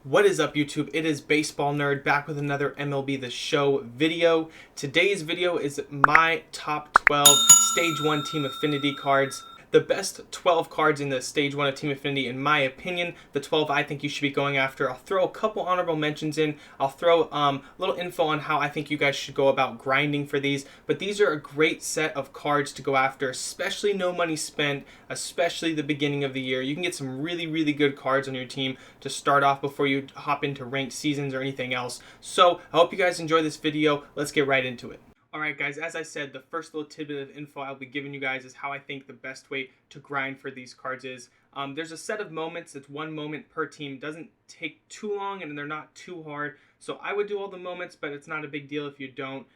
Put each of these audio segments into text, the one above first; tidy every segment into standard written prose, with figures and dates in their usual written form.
What is up, YouTube? It is Baseball Nerd back with another MLB The Show video. Today's video is my top 12 Stage 1 Team Affinity cards. The best 12 cards in the Stage 1 of Team Affinity, in my opinion. The 12 I think you should be going after. I'll throw a couple honorable mentions in. I'll throw a little info on how I think you guys should go about grinding for these. But these are a great set of cards to go after, especially no money spent, especially the beginning of the year. You can get some really good cards on your team to start off before you hop into ranked seasons or anything else. So I hope you guys enjoy this video. Let's get right into it. Alright guys, as I said, the first little tidbit of info I'll be giving you guys is how I think the best way to grind for these cards is. There's a set of moments, it's 1 moment per team, doesn't take too long and they're not too hard. So I would do all the moments, but it's not a big deal if you don't.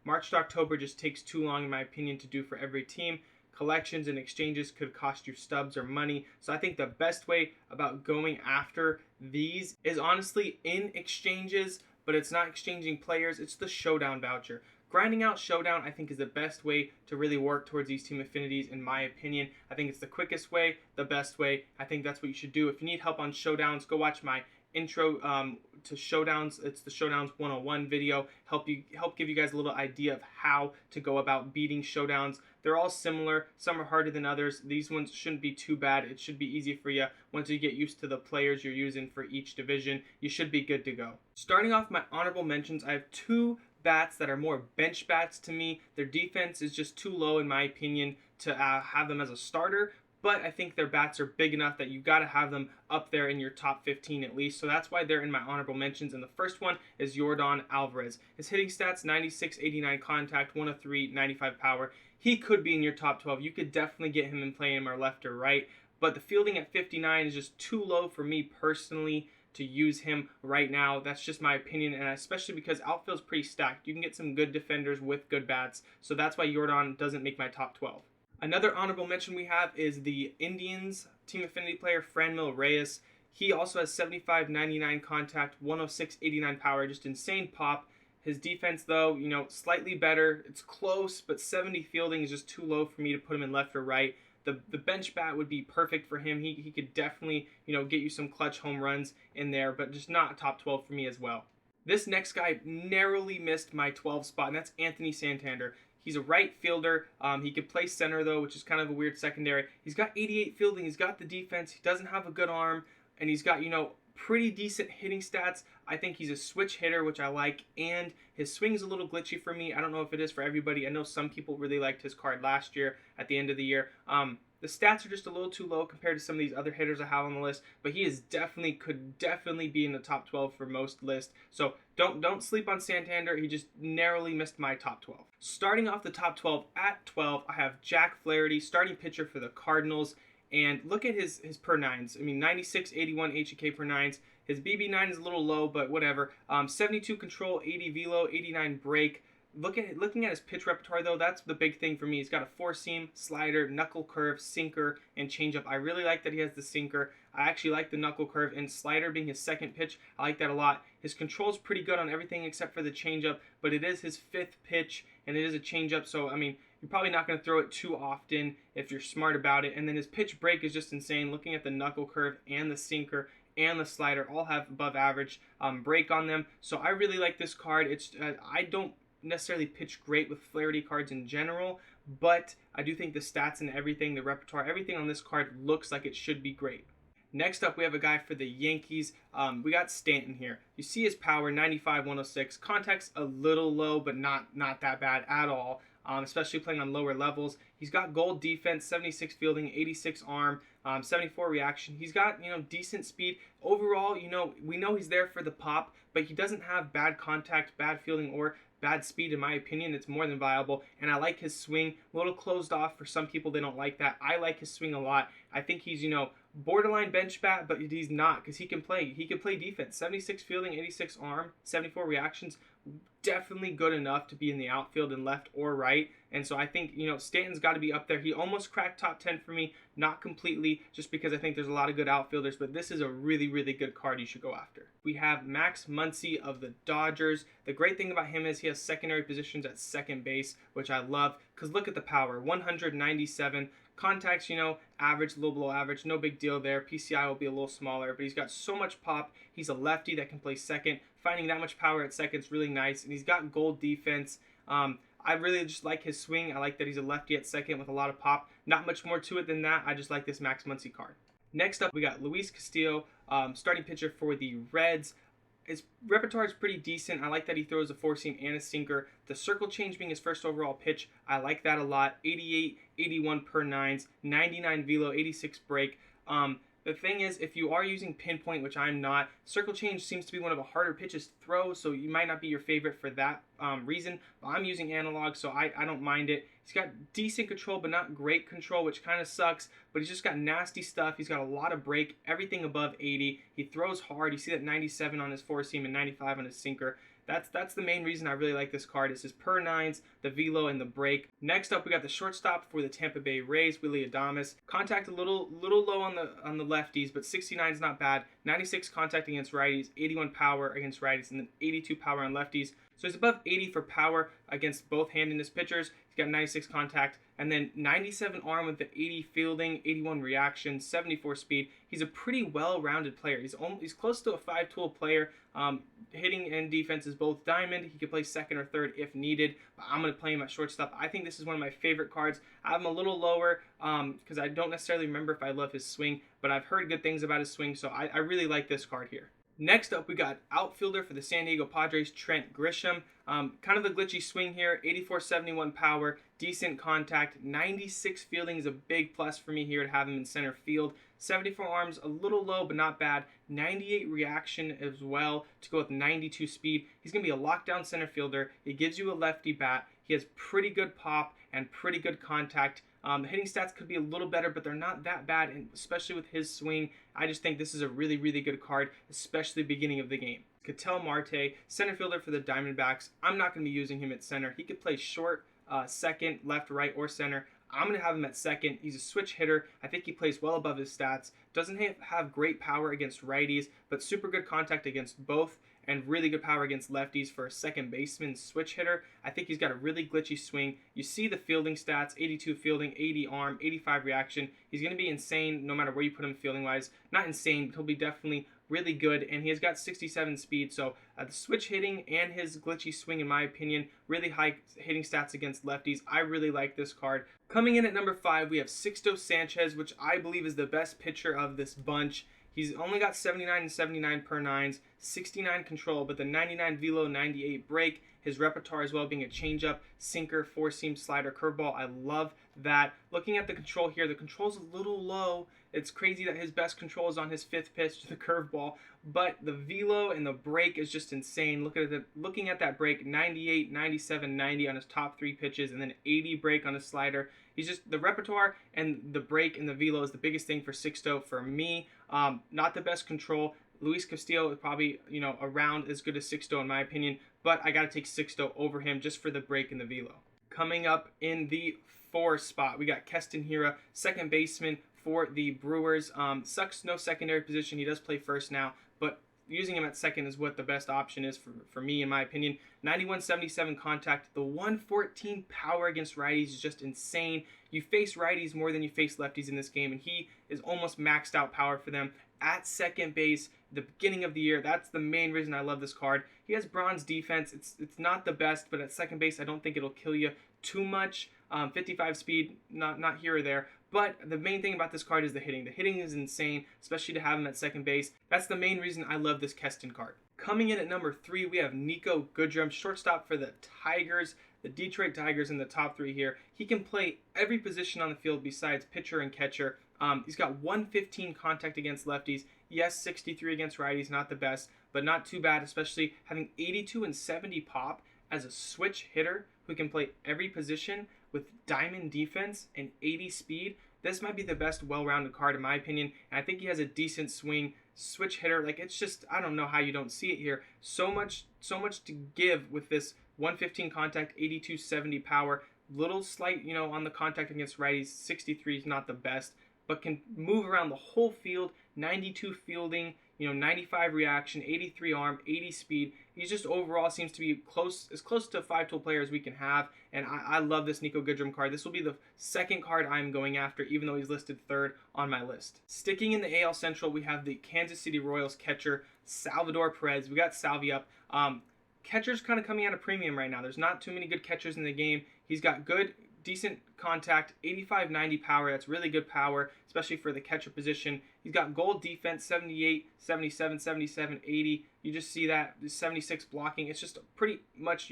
March to October just takes too long in my opinion to do for every team. Collections and exchanges could cost you stubs or money. So I think the best way about going after these is honestly in exchanges, but it's not exchanging players, it's the showdown voucher. Grinding out showdown, I think, is the best way to really work towards these team affinities, in my opinion. I think it's the quickest way, the best way. I think that's what you should do. If you need help on showdowns, go watch my intro to showdowns. It's the Showdowns 101 video. Help give you guys a little idea of how to go about beating showdowns. They're all similar. Some are harder than others. These ones shouldn't be too bad. It should be easy for you. Once you get used to the players you're using for each division, you should be good to go. Starting off my honorable mentions, I have 2 bats that are more bench bats to me. Their defense is just too low in my opinion to have them as a starter, but I think their bats are big enough that you got to have them up there in your top 15 at least. So that's why they're in my honorable mentions. And the first one is Yordan Alvarez. His hitting stats, 96, 89 contact, 103, 95 power. He could be in your top 12. You could definitely get him and play him or left or right, but the fielding at 59 is just too low for me personally to use him right now. That's just my opinion, and especially because outfield's pretty stacked. You can get some good defenders with good bats, so that's why Yordan doesn't make my top 12. Another honorable mention we have is the Indians Team Affinity player Franmil Reyes. He also has 75, 99 contact, 106, 89 power, just insane pop. His defense, though, slightly better. It's close, but 70 fielding is just too low for me to put him in left or right. The bench bat would be perfect for him. He could definitely, get you some clutch home runs in there, but just not top 12 for me as well. This next guy narrowly missed my 12 spot, and that's Anthony Santander. He's a right fielder. He could play center, though, which is kind of a weird secondary. He's got 88 fielding. He's got the defense. He doesn't have a good arm, and he's got, pretty decent hitting stats. I think he's a switch hitter, which I like, and his swing is a little glitchy for me. I don't know if it is for everybody. I know some people really liked his card last year at the end of the year. The stats are just a little too low compared to some of these other hitters I have on the list, but he could definitely be in the top 12 for most lists. So don't sleep on Santander. He just narrowly missed my top 12. Starting off the top 12, at 12, I have JackFlaherty, starting pitcher for the Cardinals. And look at his per nines. I mean, 96, 81 HEK per nines. His BB9 is a little low, but whatever. 72 control, 80 velo, 89 break. Looking at his pitch repertoire, though, that's the big thing for me. He's got a 4-seam, slider, knuckle curve, sinker, and changeup. I really like that he has the sinker. I actually like the knuckle curve, and slider being his second pitch, I like that a lot. His control is pretty good on everything except for the changeup, but it is his 5th pitch, and it is a changeup, so, I mean, you're probably not going to throw it too often if you're smart about it. And then his pitch break is just insane. Looking at the knuckle curve and the sinker and the slider, all have above average break on them. So I really like this card. I don't necessarily pitch great with Flaherty cards in general, but I do think the stats and everything, the repertoire, everything on this card looks like it should be great. Next up, we have a guy for the Yankees. We got Stanton here. You see his power, 95, 106. Contact's a little low, but not that bad at all. Especially playing on lower levels. He's got gold defense, 76 fielding, 86 arm, 74 reaction. He's got, decent speed. Overall, we know he's there for the pop, but he doesn't have bad contact, bad fielding, or bad speed. In my opinion, it's more than viable, and I like his swing. A little closed off for some people. They don't like that. I like his swing a lot. I think he's, borderline bench bat, but he's not, because he can play defense. 76 fielding, 86 arm, 74 reactions. Definitely good enough to be in the outfield and left or right. And so I think, Stanton's got to be up there. He almost cracked top 10 for me, not completely, just because I think there's a lot of good outfielders, but this is a really good card you should go after. We have Max Muncy of the Dodgers. The great thing about him is he has secondary positions at second base, which I love, because look at the power, 197, Contacts, average, a little below average, no big deal there. PCI will be a little smaller, but he's got so much pop. He's a lefty that can play second. Finding that much power at second is really nice, and he's got gold defense. I really just like his swing. I like that he's a lefty at second with a lot of pop. Not much more to it than that. I just like this Max Muncy card. Next up, we got Luis Castillo, starting pitcher for the Reds. His repertoire is pretty decent. I like that he throws a four-seam and a sinker. The circle change being his first overall pitch, I like that a lot. 88, 81 per nines, 99 velo, 86 break. The thing is, if you are using pinpoint, which I'm not, circle change seems to be one of the harder pitches to throw, so you might not be your favorite for that reason. But I'm using analog, so I don't mind it. He's got decent control, but not great control, which kind of sucks. But he's just got nasty stuff. He's got a lot of break, everything above 80. He throws hard. You see that 97 on his four-seam and 95 on his sinker. That's the main reason I really like this card, is his per nines, the velo, and the break. Next up, we got the shortstop for the Tampa Bay Rays, Willy Adames. Contact a little low on the lefties, but 69 is not bad. 96 contact against righties, 81 power against righties, and then 82 power on lefties. So he's above 80 for power against both handedness pitchers. He's got 96 contact, and then 97 arm with the 80 fielding, 81 reaction, 74 speed. He's a pretty well-rounded player. He's close to a 5-tool player. Hitting and defense is both diamond. He could play second or third if needed, but I'm going to play him at shortstop. I think this is one of my favorite cards. I have him a little lower because I don't necessarily remember if I love his swing, but I've heard good things about his swing, so I really like this card here. Next up, we got outfielder for the San Diego Padres, Trent Grisham. Kind of a glitchy swing here, 84-71 power, decent contact, 96 fielding is a big plus for me here to have him in center field. 74 arms, a little low, but not bad. 98 reaction as well to go with 92 speed. He's going to be a lockdown center fielder. He gives you a lefty bat. He has pretty good pop and pretty good contact. The hitting stats could be a little better, but they're not that bad, and especially with his swing, I just think this is a really, really good card, especially beginning of the game. Marte, center fielder for the Diamondbacks. I'm not going to be using him at center. He could play short, second, left, right, or center. I'm going to have him at second. He's a switch hitter. I think he plays well above his stats. Doesn't have great power against righties, but super good contact against both, and really good power against lefties for a second baseman switch hitter. I think he's got a really glitchy swing. You see the fielding stats, 82 fielding, 80 arm, 85 reaction. He's going to be insane no matter where you put him fielding-wise. Not insane, but he'll be definitely really good, and he has got 67 speed, so the switch hitting and his glitchy swing, in my opinion, really high hitting stats against lefties. I really like this card. Coming in at number 5, we have Sixto Sanchez, which I believe is the best pitcher of this bunch. He's only got 79 and 79 per nines, 69 control, but the 99 velo, 98 break. His repertoire as well being a changeup, sinker, four-seam, slider, curveball. I love that. Looking at the control here, the control's a little low. It's crazy that his best control is on his fifth pitch to the curveball, but the velo and the break is just insane. Looking at that break, 98, 97, 90 on his top 3 pitches, and then 80 break on his slider. He's just, the repertoire and the break and the velo is the biggest thing for Sixto for me. Not the best control. Luis Castillo is probably, around as good as Sixto in my opinion, but I got to take Sixto over him just for the break and the velo. Coming up in the 4 spot, we got Keston Hira, second baseman for the Brewers. Sucks no secondary position. He does play first now, but using him at second is what the best option is for me, in my opinion. 91-77 contact. The 114 power against righties is just insane. You face righties more than you face lefties in this game, and he is almost maxed out power for them. At second base, the beginning of the year, that's the main reason I love this card. He has bronze defense. It's not the best, but at second base, I don't think it'll kill you too much. 55 speed, not here or there. But the main thing about this card is the hitting. The hitting is insane, especially to have him at second base. That's the main reason I love this Keston card. Coming in at number 3, we have Nico Goodrum, shortstop for the Tigers. The Detroit Tigers in the top 3 here. He can play every position on the field besides pitcher and catcher. He's got 115 contact against lefties. Yes, 63 against righties, not the best, but not too bad, especially having 82 and 70 pop as a switch hitter who can play every position with diamond defense and 80 speed. This might be the best well-rounded card in my opinion, and I think he has a decent swing. Switch hitter, it's just, I don't know how you don't see it here. So much to give with this 115 contact, 82, 70 power. Little slight, on the contact against righties. 63 is not the best, but can move around the whole field. 92 fielding. 95 reaction, 83 arm, 80 speed. He's just overall seems to be as close to a 5-tool player as we can have, and I love this Nico Goodrum card. This will be the second card I'm going after, even though he's listed third on my list. Sticking in the AL Central, we have the Kansas City Royals catcher, Salvador Perez. We got Salvi up. Catcher's kind of coming at a premium right now. There's not too many good catchers in the game. He's got decent contact, 85-90 power. That's really good power, especially for the catcher position. He's got gold defense, 78, 77, 77, 80. You just see that 76 blocking. It's just pretty much,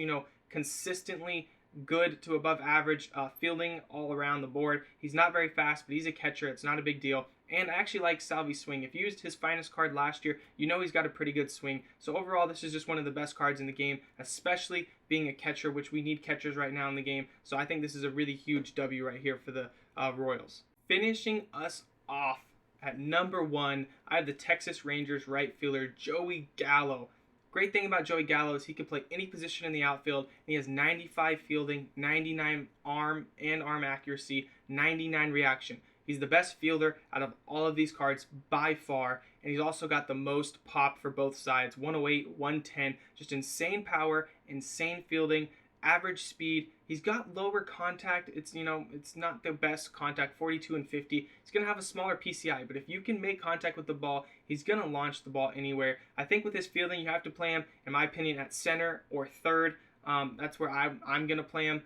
consistently good to above average fielding all around the board. He's not very fast, but he's a catcher. It's not a big deal. And I actually like Salvi's swing. If you used his finest card last year, he's got a pretty good swing. So overall, this is just one of the best cards in the game, especially being a catcher, which we need catchers right now in the game. So I think this is a really huge W right here for the Royals. Finishing us off at number 1, I have the Texas Rangers right fielder, Joey Gallo. Great thing about Joey Gallo is he can play any position in the outfield, and he has 95 fielding, 99 arm and arm accuracy, 99 reaction. He's the best fielder out of all of these cards by far, and he's also got the most pop for both sides, 108, 110, just insane power, insane fielding, average speed. He's got lower contact. It's not the best contact, 42 and 50. He's going to have a smaller PCI, but if you can make contact with the ball, he's going to launch the ball anywhere. I think with his fielding, you have to play him, in my opinion, at center or third. That's where I'm going to play him.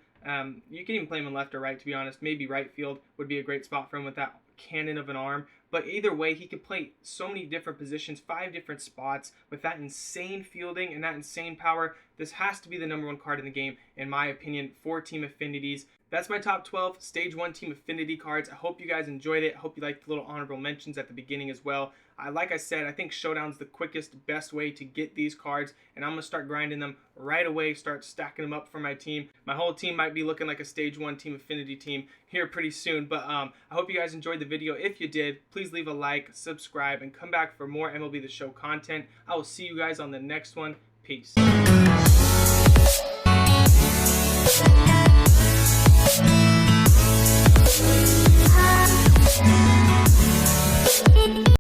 You can even play him in left or right, to be honest. Maybe right field would be a great spot for him with that cannon of an arm. But either way, he can play so many different positions, 5 different spots with that insane fielding and that insane power. This has to be the number 1 card in the game, in my opinion, for Team Affinities. That's my top 12 Stage 1 Team Affinity cards. I hope you guys enjoyed it. I hope you liked the little honorable mentions at the beginning as well. Like I said, I think Showdown's the quickest, best way to get these cards, and I'm going to start grinding them right away, start stacking them up for my team. My whole team might be looking like a Stage 1 Team Affinity team here pretty soon, but I hope you guys enjoyed the video. If you did, please leave a like, subscribe, and come back for more MLB The Show content. I will see you guys on the next one. Peace.